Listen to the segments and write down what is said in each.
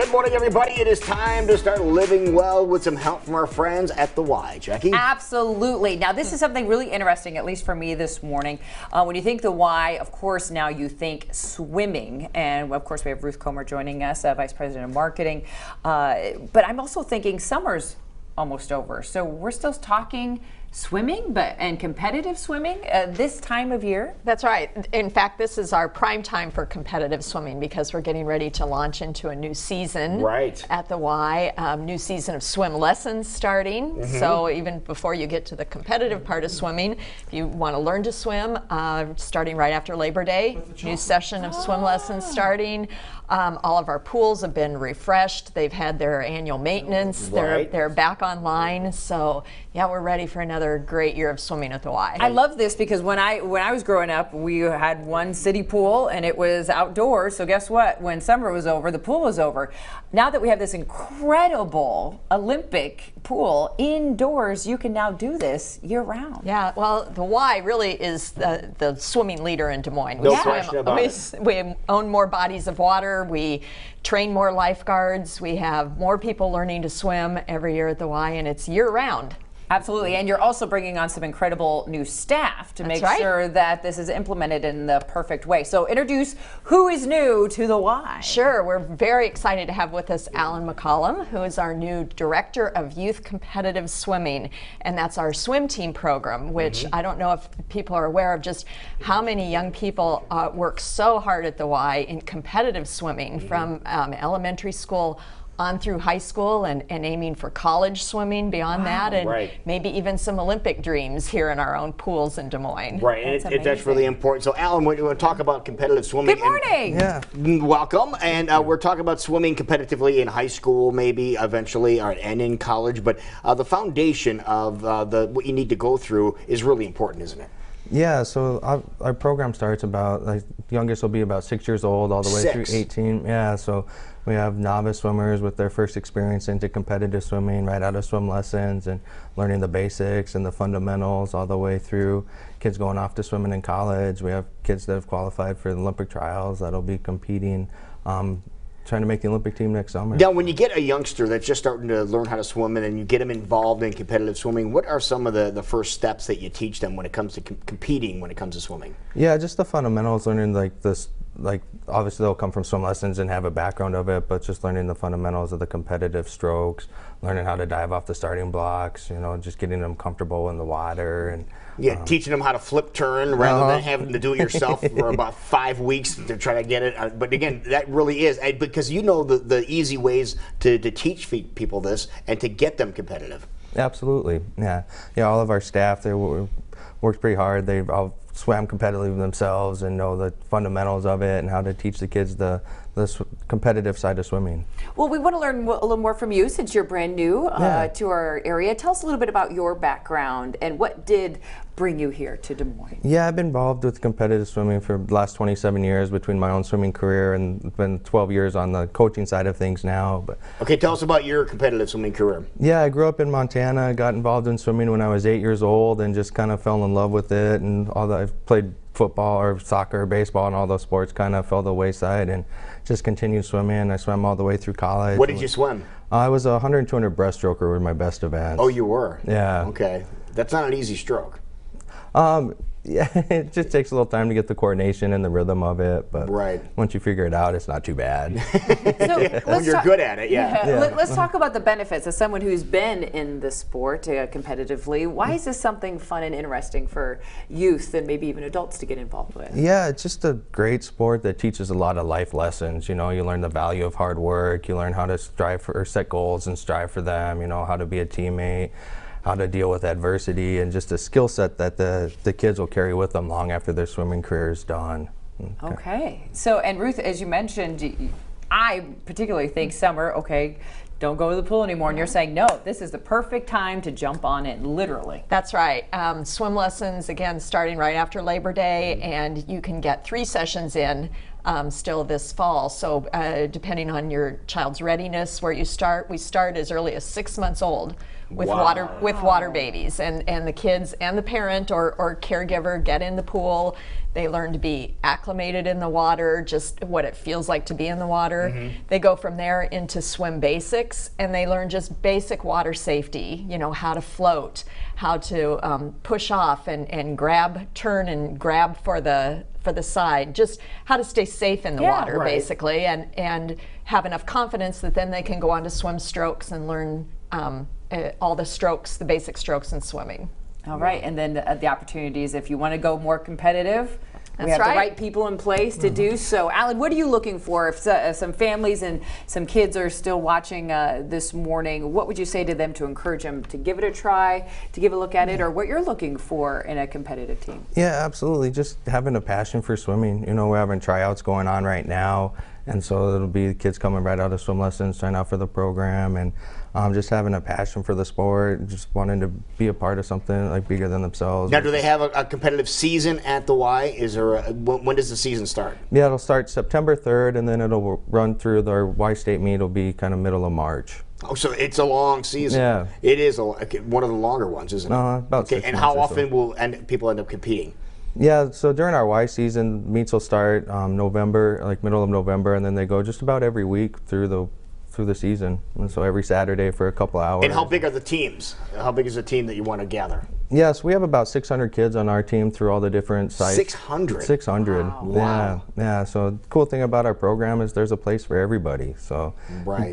Good morning, everybody. It is time to start living well with some help from our friends at the Y. Jackie? Absolutely. Now, this is something really interesting, at least for me this morning. When you think the Y, of course, now you think swimming. And, of course, we have Ruth Comer joining us, Vice President of Marketing. But I'm also thinking summer's almost over. So we're still talking swimming and competitive swimming this time of year? That's right. In fact, this is our prime time for competitive swimming because we're getting ready to launch into a new season at the Y. New season of swim lessons starting. So even before you get to the competitive part of swimming, if you want to learn to swim, starting right after Labor Day, new session of swim lessons starting. All of our pools have been refreshed. They've had their annual maintenance. They're back online. So yeah, we're ready for another great year of swimming at the Y. I love this because when I was growing up, we had one city pool and it was outdoors. So guess what? When summer was over, the pool was over. Now that we have this incredible Olympic pool indoors, you can now do this year round. Yeah, well, the Y really is the swimming leader in Des Moines. No question about it. We own more bodies of water. We train more lifeguards. We have more people learning to swim every year at the Y, and it's year round. Absolutely, and you're also bringing on some incredible new staff to make sure that this is implemented in the perfect way. So introduce who is new to the Y. Sure, we're very excited to have with us Alan McCollum, who is our new Director of Youth Competitive Swimming, and that's our swim team program, which I don't know if people are aware of just how many young people work so hard at the Y in competitive swimming from elementary school on through high school and aiming for college swimming beyond that, and maybe even some Olympic dreams here in our own pools in Des Moines. Right, and that's really important. So Alan, we're going to talk about competitive swimming. Good morning. Welcome, and we're talking about swimming competitively in high school, maybe eventually, and in college, but the foundation of what you need to go through is really important, isn't it? Yeah, so our program starts about, the youngest will be about 6 years old all the way through 18. Yeah, so we have novice swimmers with their first experience into competitive swimming right out of swim lessons and learning the basics and the fundamentals all the way through kids going off to swimming in college. We have kids that have qualified for the Olympic trials that'll be competing, trying to make the Olympic team next summer. Now, when you get a youngster that's just starting to learn how to swim and you get them involved in competitive swimming, what are some of the first steps that you teach them when it comes to competing when it comes to swimming? Yeah, just the fundamentals, learning obviously they'll come from swim lessons and have a background of it, but just learning the fundamentals of the competitive strokes, learning how to dive off the starting blocks, just getting them comfortable in the water. And teaching them how to flip turn rather than having to do it yourself for about 5 weeks to try to get it. But again, that really is, because the easy ways to teach people this and to get them competitive. Absolutely, yeah. All of our staff, they worked pretty hard. They've all swam competitively themselves and know the fundamentals of it and how to teach the kids the competitive side of swimming. Well, we want to learn a little more from you since you're brand new to our area. Tell us a little bit about your background and what did bring you here to Des Moines. Yeah, I've been involved with competitive swimming for the last 27 years between my own swimming career and been 12 years on the coaching side of things now. But okay, tell us about your competitive swimming career. Yeah, I grew up in Montana, got involved in swimming when I was 8 years old and just kind of fell in love with it, and I've played football or soccer, baseball, and all those sports kind of fell the wayside and just continued swimming. I swam all the way through college. What did you swim? I was a 100 and 200 breaststroker were my best events. Oh, you were? Yeah. Okay. That's not an easy stroke. Yeah, it just takes a little time to get the coordination and the rhythm of it, but once you figure it out, it's not too bad. When you're good at it, Let's talk about the benefits. As someone who's been in the sport competitively, why is this something fun and interesting for youth and maybe even adults to get involved with? Yeah, it's just a great sport that teaches a lot of life lessons. You learn the value of hard work, you learn how to strive for or set goals and strive for them, how to be a teammate, how to deal with adversity, and just a skill set that the kids will carry with them long after their swimming career is done. Okay. So, and Ruth, as you mentioned, I particularly think summer, don't go to the pool anymore. And you're saying, no, this is the perfect time to jump on it, literally. That's right. Swim lessons, again, starting right after Labor Day, and you can get 3 sessions in still this fall. So depending on your child's readiness, where you start, we start as early as 6 months old with water babies, and the kids and the parent or caregiver get in the pool. They learn to be acclimated in the water, just what it feels like to be in the water. They go from there into swim basics, and they learn just basic water safety, you know, how to float, how to push off and grab, turn and grab for the side, just how to stay safe in the water, basically, and have enough confidence that then they can go on to swim strokes and learn all the strokes, the basic strokes in swimming. All right, and then the opportunities, if you want to go more competitive, we have the right people in place to do so. Alan, what are you looking for? If some families and some kids are still watching this morning, what would you say to them to encourage them to give it a try, to give a look at it, or what you're looking for in a competitive team? Yeah, absolutely. Just having a passion for swimming. You know, we're having tryouts going on right now, and so it'll be kids coming right out of swim lessons, trying out for the program, and just having a passion for the sport, just wanting to be a part of something like bigger than themselves. Now, do they have a competitive season at the Y? Is there when does the season start? Yeah, it'll start September 3rd, and then it'll run through their Y State meet. It'll be kind of middle of March. Oh, so it's a long season. Yeah. It is one of the longer ones, isn't it? About 6 and months how or often so. will people end up competing? Yeah, so during our Y season, meets will start November, like middle of November, and then they go just about every week through the season, and so every Saturday for a couple hours. And how big are the teams? How big is the team that you want to gather? Yes, we have about 600 kids on our team through all the different sites. 600? 600. Wow. Yeah. So the cool thing about our program is there's a place for everybody. So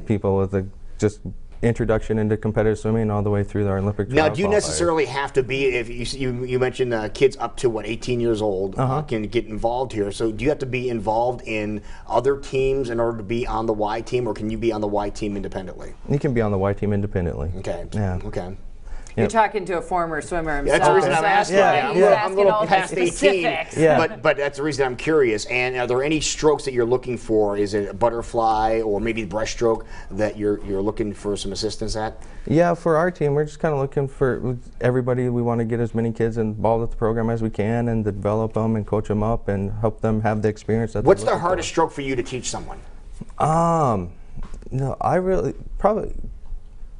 people with just introduction into competitive swimming all the way through our Olympic trial Now, do you necessarily have to be, if you mentioned kids up to, 18 years old can get involved here, so do you have to be involved in other teams in order to be on the Y team, or can you be on the Y team independently? You can be on the Y team independently. Okay. Yeah. Okay. You're talking to a former swimmer himself. That's the reason I'm asking. I'm a little past 18, but that's the reason I'm curious. And are there any strokes that you're looking for? Is it a butterfly or maybe breaststroke that you're looking for some assistance at? Yeah, for our team, we're just kind of looking for everybody. We want to get as many kids involved with the program as we can, and develop them and coach them up and help them have the experience that. What's the hardest stroke for you to teach someone? No, I really probably.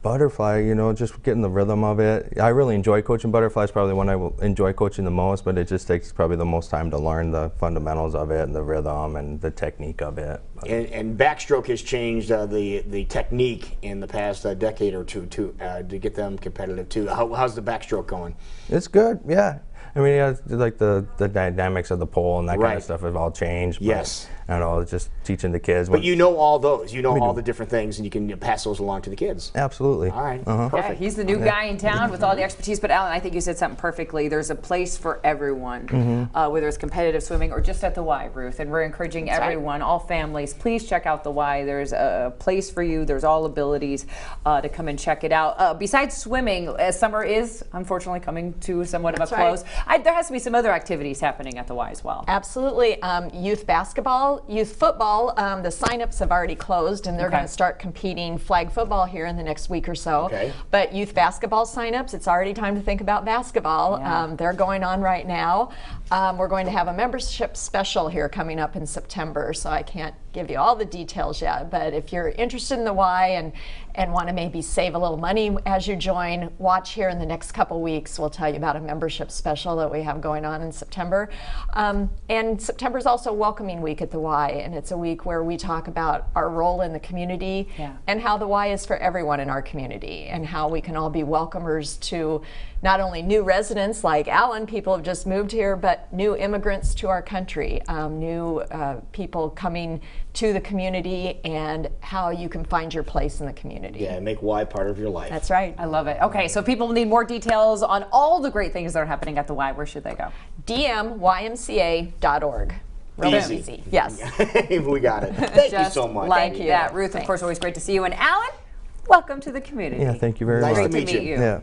Butterfly, you know, just getting the rhythm of it. I really enjoy coaching butterfly. It's probably the one I will enjoy coaching the most, but it just takes probably the most time to learn the fundamentals of it and the rhythm and the technique of it. And backstroke has changed the technique in the past decade or two to get them competitive too. How's the backstroke going? It's good, yeah. I mean, yeah, like the dynamics of the pole and that kind of stuff have all changed. Yes. I don't know, it's just teaching the kids. But you know all those. You know all the different things, and you can pass those along to the kids. Absolutely. All right. Yeah, Perfect. he's the new guy in town with all the expertise. But Alan, I think you said something perfectly. There's a place for everyone, whether it's competitive swimming or just at the Y, Ruth. And we're encouraging everyone, all families, please check out the Y. There's a place for you. There's all abilities to come and check it out. Besides swimming, summer is unfortunately coming to somewhat of a close. There has to be some other activities happening at the Y as well. Absolutely. Youth basketball, youth football, the sign-ups have already closed, and they're going to start competing flag football here in the next week or so. Okay. But youth basketball sign-ups, it's already time to think about basketball. Yeah. They're going on right now. We're going to have a membership special here coming up in September, so I can't give you all the details yet, but if you're interested in the Y and want to maybe save a little money as you join, watch here in the next couple weeks. We'll tell you about a membership special that we have going on in September. And September is also welcoming week at the Y, and it's a week where we talk about our role in the community and how the Y is for everyone in our community, and how we can all be welcomers to not only new residents like Alan, people have just moved here, but new immigrants to our country, new people coming to the community, and how you can find your place in the community. Yeah, make Y part of your life. That's right. I love it. Okay, so if people need more details on all the great things that are happening at the Y, where should they go? YMCA.org. Real easy. Yes. We got it. Thank you so much. Like that. Ruth, of course, always great to see you. And Alan, welcome to the community. Yeah, thank you very much. Nice Great to meet you. Yeah.